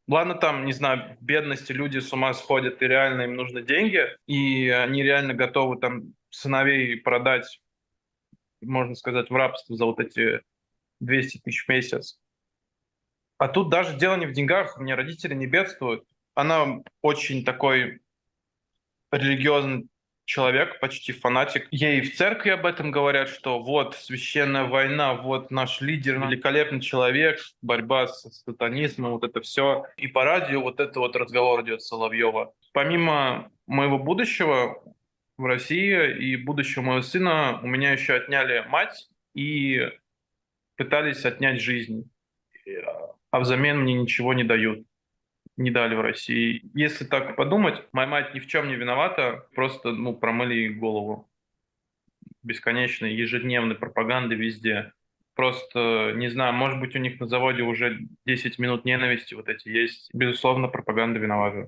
Ладно, там, не знаю, в бедности люди с ума сходят, и реально им нужны деньги, и они реально готовы там сыновей продать, можно сказать, в рабство за вот эти 200 тысяч в месяц. А тут даже дело не в деньгах, у меня родители не бедствуют. Она очень такой религиозный человек, почти фанатик. Ей в церкви об этом говорят, что вот священная война, вот наш лидер, великолепный человек, борьба с сатанизмом, вот это все. И по радио вот это вот разговор идет Соловьева. Помимо моего будущего в России и будущего моего сына, у меня еще отняли мать и пытались отнять жизнь. А взамен мне ничего не дают, не дали в России. Если так подумать, моя мать ни в чем не виновата, просто промыли ей голову. Бесконечной, ежедневной пропаганды везде. Просто, не знаю, может быть, у них на заводе уже 10 минут ненависти вот эти есть. Безусловно, пропаганда виновата.